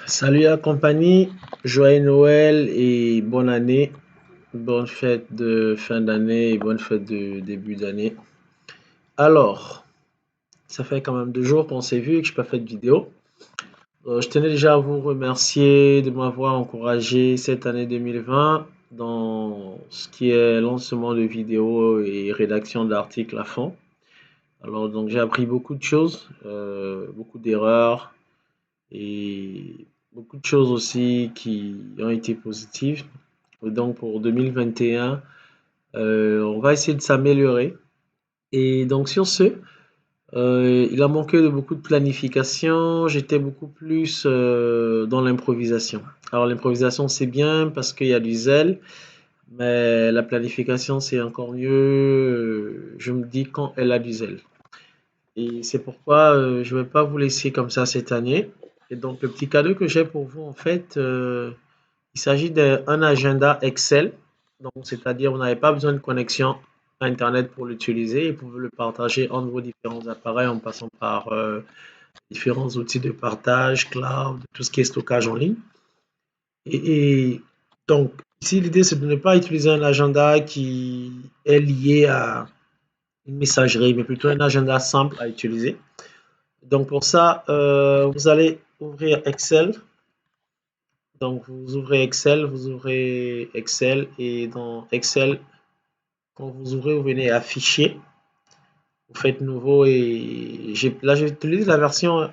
Salut la compagnie, joyeux Noël et bonne année, bonne fête de fin d'année et bonne fête de début d'année. Alors, ça fait quand même 2 jours qu'on s'est vu et que je n'ai pas fait de vidéo. Je tenais déjà à vous remercier de m'avoir encouragé cette année 2020 dans ce qui est lancement de vidéos et rédaction d'articles à fond. Alors, donc j'ai appris beaucoup de choses, beaucoup d'erreurs et beaucoup de choses aussi qui ont été positives. Donc pour 2021, on va essayer de s'améliorer. Et donc sur ce, il a manqué de beaucoup de planification. J'étais beaucoup plus dans l'improvisation. Alors l'improvisation c'est bien parce qu'il y a du zèle, mais la planification c'est encore mieux. Je me dis quand elle a du zèle. Et c'est pourquoi je ne vais pas vous laisser comme ça cette année. Et donc le petit cadeau que j'ai pour vous en fait, il s'agit d'un agenda Excel, donc c'est-à-dire vous n'avez pas besoin de connexion Internet pour l'utiliser et vous pouvez le partager entre vos différents appareils en passant par différents outils de partage, cloud, tout ce qui est stockage en ligne. Et donc ici l'idée c'est de ne pas utiliser un agenda qui est lié à une messagerie, mais plutôt un agenda simple à utiliser. Donc pour ça, vous allez ouvrir Excel. Donc vous ouvrez Excel et dans Excel, quand vous ouvrez, vous venez à Fichier, vous faites Nouveau et là j'utilise la version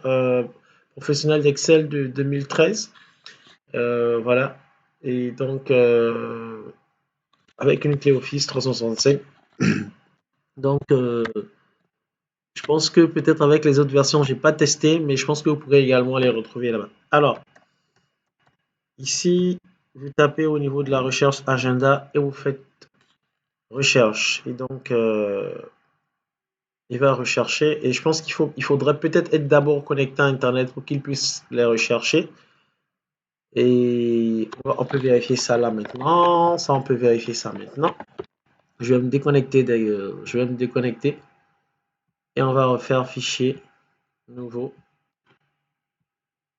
professionnelle d'Excel de 2013. Voilà. Et donc avec une clé Office 365. Donc je pense que peut-être avec les autres versions, j'ai pas testé, mais je pense que vous pourrez également les retrouver là-bas. Alors, ici, vous tapez au niveau de la recherche agenda et vous faites recherche. Et donc, il va rechercher. Et je pense il faudrait peut-être être d'abord connecté à Internet pour qu'il puisse les rechercher. Et on peut vérifier ça là maintenant. Ça, on peut vérifier ça maintenant. Je vais me déconnecter d'ailleurs. Je vais me déconnecter. Et on va refaire fichier nouveau.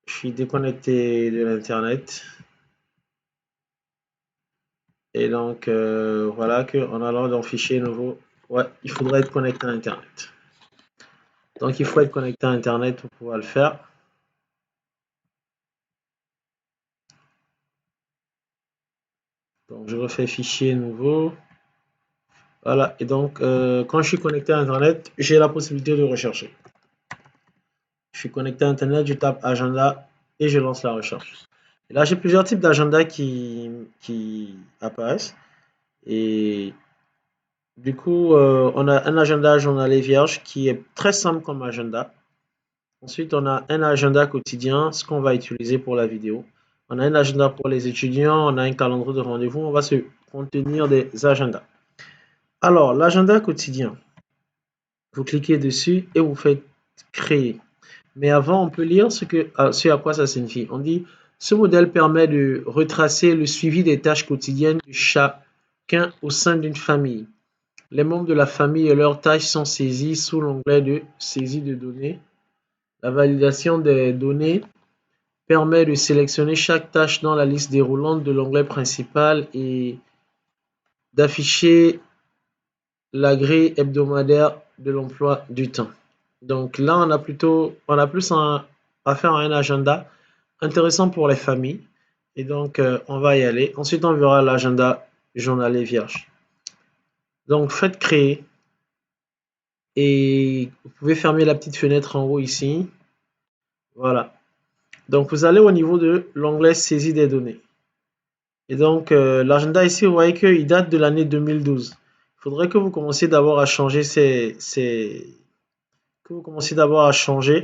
Je suis déconnecté de l'Internet. Et donc, voilà qu'en allant dans fichier nouveau, ouais, il faudrait être connecté à Internet. Donc, il faut être connecté à Internet pour pouvoir le faire. Donc, je refais fichier nouveau. Voilà. Et donc, quand je suis connecté à Internet, j'ai la possibilité de rechercher. Je suis connecté à Internet, je tape agenda et je lance la recherche. Et là, j'ai plusieurs types d'agenda qui apparaissent. Et du coup, on a un agenda journalier vierge qui est très simple comme agenda. Ensuite, on a un agenda quotidien, ce qu'on va utiliser pour la vidéo. On a un agenda pour les étudiants, on a un calendrier de rendez-vous, on va se contenir des agendas. Alors, l'agenda quotidien, vous cliquez dessus et vous faites créer. Mais avant, on peut lire ce à quoi ça signifie. On dit, ce modèle permet de retracer le suivi des tâches quotidiennes de chacun au sein d'une famille. Les membres de la famille et leurs tâches sont saisis sous l'onglet de saisie de données. La validation des données permet de sélectionner chaque tâche dans la liste déroulante de l'onglet principal et d'afficher la grille hebdomadaire de l'emploi du temps. Donc là, on a plus affaire à un agenda intéressant pour les familles. Et donc, on va y aller. Ensuite, on verra l'agenda journalier vierge. Donc, faites créer. Et vous pouvez fermer la petite fenêtre en haut ici. Voilà. Donc, vous allez au niveau de l'onglet saisie des données. Et donc, l'agenda ici, vous voyez qu'il date de l'année 2012. Il faudrait que vous commenciez d'abord à changer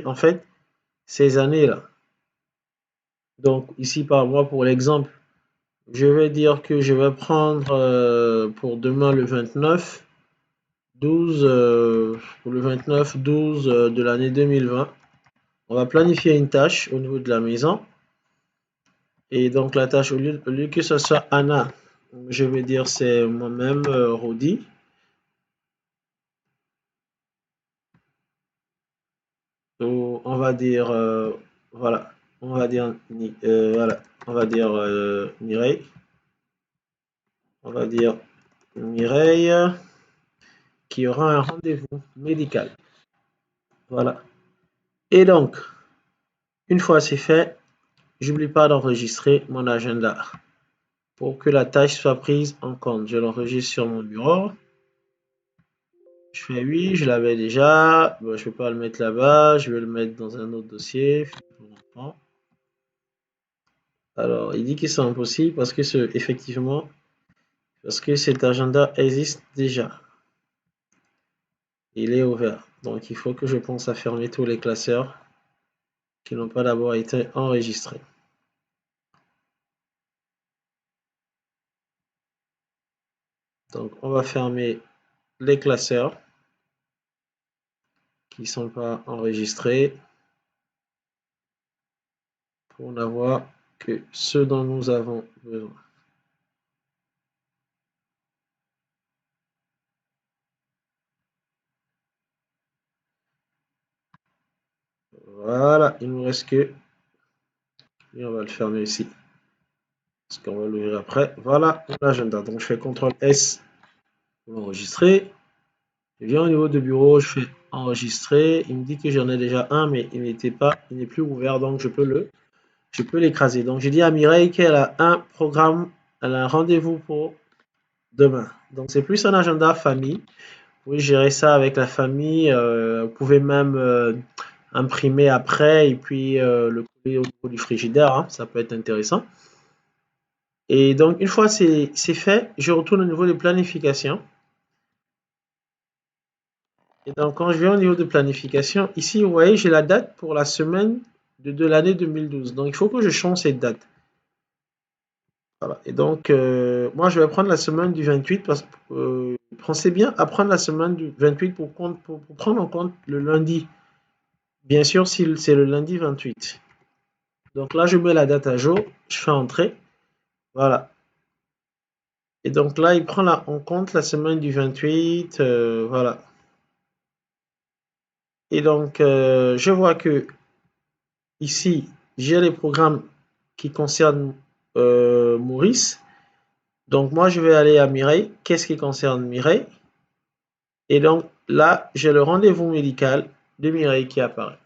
en fait ces années-là. Donc, ici, par moi, pour l'exemple, je vais dire que je vais prendre pour demain le 29 12 pour le 29 12 de l'année 2020. On va planifier une tâche au niveau de la maison. Et donc, la tâche, au lieu que ce soit Anna, je vais dire c'est moi-même, Rodi. On va dire, voilà. on va dire, voilà, on va dire Mireille. On va dire Mireille qui aura un rendez-vous médical. Voilà. Et donc, une fois c'est fait, j'oublie pas d'enregistrer mon agenda pour que la tâche soit prise en compte. Je l'enregistre sur mon bureau. Je fais oui, je l'avais déjà. Bon, je ne peux pas le mettre là-bas. Je vais le mettre dans un autre dossier. Alors, il dit que c'est impossible parce que effectivement, parce que cet agenda existe déjà. Il est ouvert. Donc, il faut que je pense à fermer tous les classeurs qui n'ont pas d'abord été enregistrés. Donc, on va fermer les classeurs qui ne sont pas enregistrés pour n'avoir que ceux dont nous avons besoin. Voilà, il ne nous reste que, et on va le fermer ici, parce qu'on va l'ouvrir après. Voilà l'agenda. Donc, je fais CTRL S pour l'enregistrer. Je viens au niveau de bureau, je fais enregistrer. Il me dit que j'en ai déjà un, mais il n'est plus ouvert, donc je peux l'écraser. Donc, j'ai dit à Mireille qu'elle a un programme, elle a un rendez-vous pour demain. Donc, c'est plus un agenda famille. Vous pouvez gérer ça avec la famille. Vous pouvez même imprimer après et puis le coller au niveau du frigidaire. Hein, ça peut être intéressant. Et donc, une fois c'est fait, je retourne au niveau de planification. Et donc, quand je viens au niveau de planification, ici, vous voyez, j'ai la date pour la semaine de l'année 2012. Donc, il faut que je change cette date. Voilà. Et donc, moi, je vais prendre la semaine du 28 parce que pensez bien à prendre la semaine du 28 pour prendre en compte le lundi. Bien sûr, si c'est le lundi 28. Donc là, je mets la date à jour, je fais entrer. Voilà. Et donc là, il prend en compte la semaine du 28. Voilà. Et donc, je vois que ici, j'ai les programmes qui concernent Maurice. Donc moi, je vais aller à Mireille. Qu'est-ce qui concerne Mireille? Et donc là, j'ai le rendez-vous médical de Mireille qui apparaît.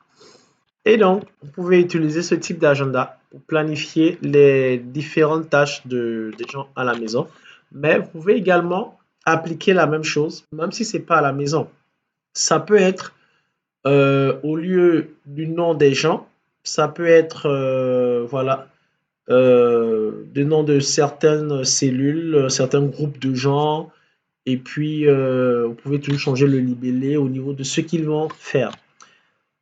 Et donc, vous pouvez utiliser ce type d'agenda pour planifier les différentes tâches des gens à la maison. Mais vous pouvez également appliquer la même chose, même si ce n'est pas à la maison. Ça peut être au lieu du nom des gens, ça peut être voilà, des noms de certaines cellules, certains groupes de gens. Et puis, vous pouvez toujours changer le libellé au niveau de ce qu'ils vont faire.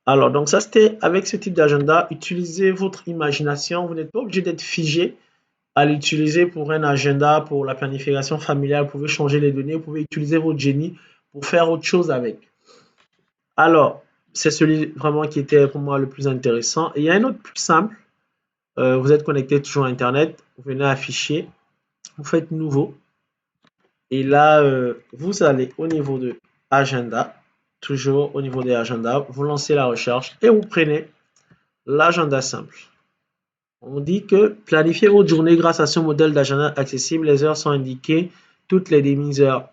Alors, donc ça, c'était avec ce type d'agenda. Utilisez votre imagination. Vous n'êtes pas obligé d'être figé à l'utiliser pour un agenda, pour la planification familiale. Vous pouvez changer les données. Vous pouvez utiliser votre génie pour faire autre chose avec. Alors, c'est celui vraiment qui était pour moi le plus intéressant. Et il y a un autre plus simple. Vous êtes connecté toujours à Internet. Vous venez à Fichier. Vous faites Nouveau. Et là, vous allez au niveau de Agenda. Toujours au niveau des agendas. Vous lancez la recherche et vous prenez l'agenda simple. On dit que planifiez votre journée grâce à ce modèle d'agenda accessible. Les heures sont indiquées toutes les demi-heures.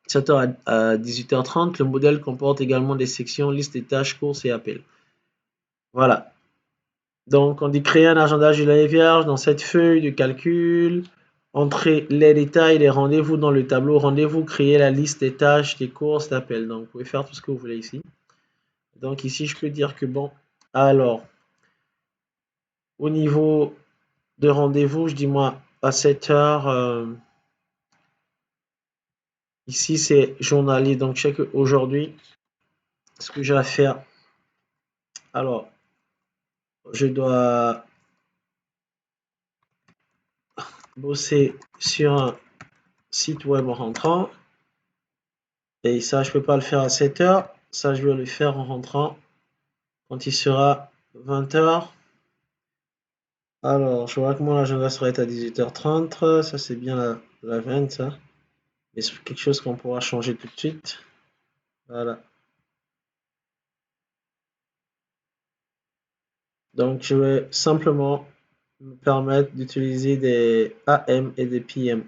7h à 18h30. Le modèle comporte également des sections, liste des tâches, courses et appels. Voilà. Donc, on dit créer un agenda journalier vierge dans cette feuille de calcul. Entrez les détails des rendez-vous dans le tableau rendez-vous. Créer la liste des tâches, des courses, d'appels. Donc, vous pouvez faire tout ce que vous voulez ici. Donc, ici, je peux dire que bon, alors, au niveau de rendez-vous, je dis moi à 7h. Ici, c'est journalier. Donc, je sais qu'aujourd'hui, ce que j'ai à faire, alors, je dois bosser sur un site web en rentrant. Et ça, je ne peux pas le faire à 7h. Ça, je vais le faire en rentrant quand il sera 20h. Alors, je vois que mon agenda sera à 18h30. Ça, c'est bien la 20, ça. Mais c'est quelque chose qu'on pourra changer tout de suite. Voilà. Donc, je vais simplement me permettre d'utiliser des AM et des PM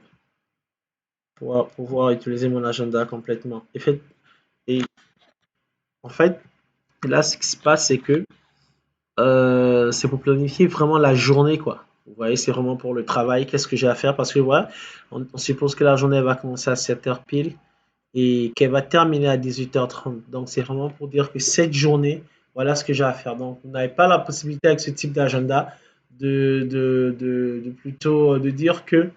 pour pouvoir utiliser mon agenda complètement. Et en fait, là, ce qui se passe, c'est que c'est pour planifier vraiment la journée, quoi. Vous voyez, c'est vraiment pour le travail, qu'est-ce que j'ai à faire, parce que voilà, on suppose que la journée va commencer à 7 heures pile et qu'elle va terminer à 18h30. Donc, c'est vraiment pour dire que cette journée, voilà ce que j'ai à faire. Donc, vous n'avez pas la possibilité avec ce type d'agenda de plutôt de dire que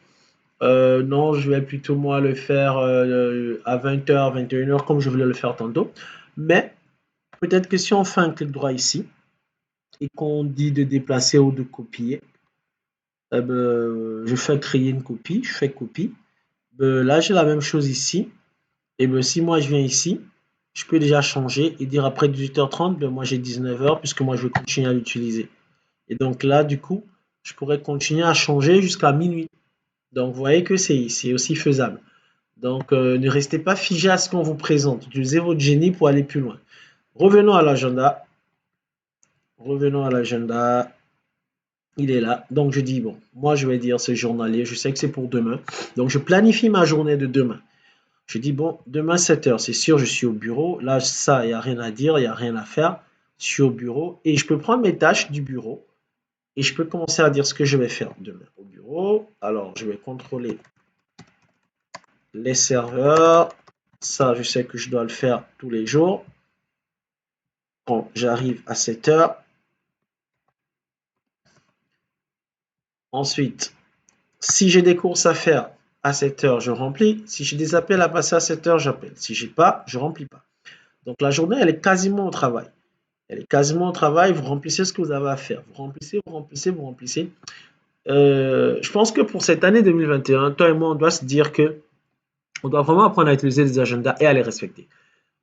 non, je vais plutôt moi le faire à 20h, 21h comme je voulais le faire tantôt. Mais peut-être que si on fait un clic droit ici et qu'on dit de déplacer ou de copier, eh ben, je fais créer une copie, je fais copie. Là, j'ai la même chose ici. Et ben, si moi je viens ici, je peux déjà changer et dire après 18h30, ben, moi j'ai 19h puisque moi je vais continuer à l'utiliser. Et donc là, du coup, je pourrais continuer à changer jusqu'à minuit. Donc vous voyez que c'est aussi faisable. Donc ne restez pas figé à ce qu'on vous présente. Utilisez votre génie pour aller plus loin. Revenons à l'agenda. Revenons à l'agenda. Il est là. Donc je dis, bon, moi je vais dire c'est journalier. Je sais que c'est pour demain. Donc je planifie ma journée de demain. Je dis, bon, demain 7h, c'est sûr, je suis au bureau. Là, ça, il n'y a rien à dire, il n'y a rien à faire. Je suis au bureau et je peux prendre mes tâches du bureau et je peux commencer à dire ce que je vais faire demain au bureau. Alors, je vais contrôler les serveurs. Ça, je sais que je dois le faire tous les jours. Quand j'arrive à 7h. Ensuite, si j'ai des courses à faire à 7h, je remplis. Si j'ai des appels à passer à 7h, j'appelle. Si j'ai pas, je remplis pas. Donc la journée, elle est quasiment au travail. Elle est quasiment au travail, vous remplissez ce que vous avez à faire. Vous remplissez, vous remplissez, vous remplissez. Je pense que pour cette année 2021, toi et moi, on doit se dire que on doit vraiment apprendre à utiliser les agendas et à les respecter.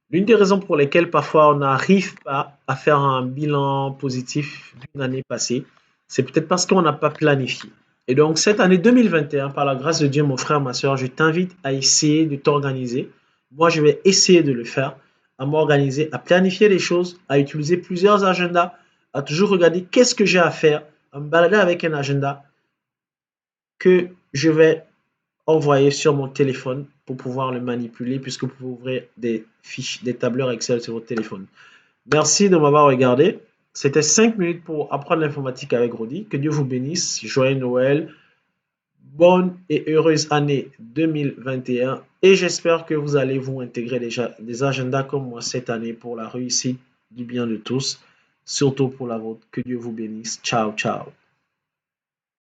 L'une des raisons pour lesquelles parfois on n'arrive pas à faire un bilan positif d'une année passée, c'est peut-être parce qu'on n'a pas planifié. Et donc cette année 2021, par la grâce de Dieu, mon frère, ma soeur, je t'invite à essayer de t'organiser. Moi, je vais essayer de le faire, à m'organiser, à planifier les choses, à utiliser plusieurs agendas, à toujours regarder qu'est-ce que j'ai à faire, à me balader avec un agenda que je vais envoyer sur mon téléphone pour pouvoir le manipuler puisque vous pouvez ouvrir des fiches, des tableurs Excel sur votre téléphone. Merci de m'avoir regardé. C'était 5 minutes pour apprendre l'informatique avec Rodi. Que Dieu vous bénisse. Joyeux Noël. Bonne et heureuse année 2021. Et j'espère que vous allez vous intégrer déjà des agendas comme moi cette année pour la réussite du bien de tous, surtout pour la vôtre. Que Dieu vous bénisse. Ciao, ciao.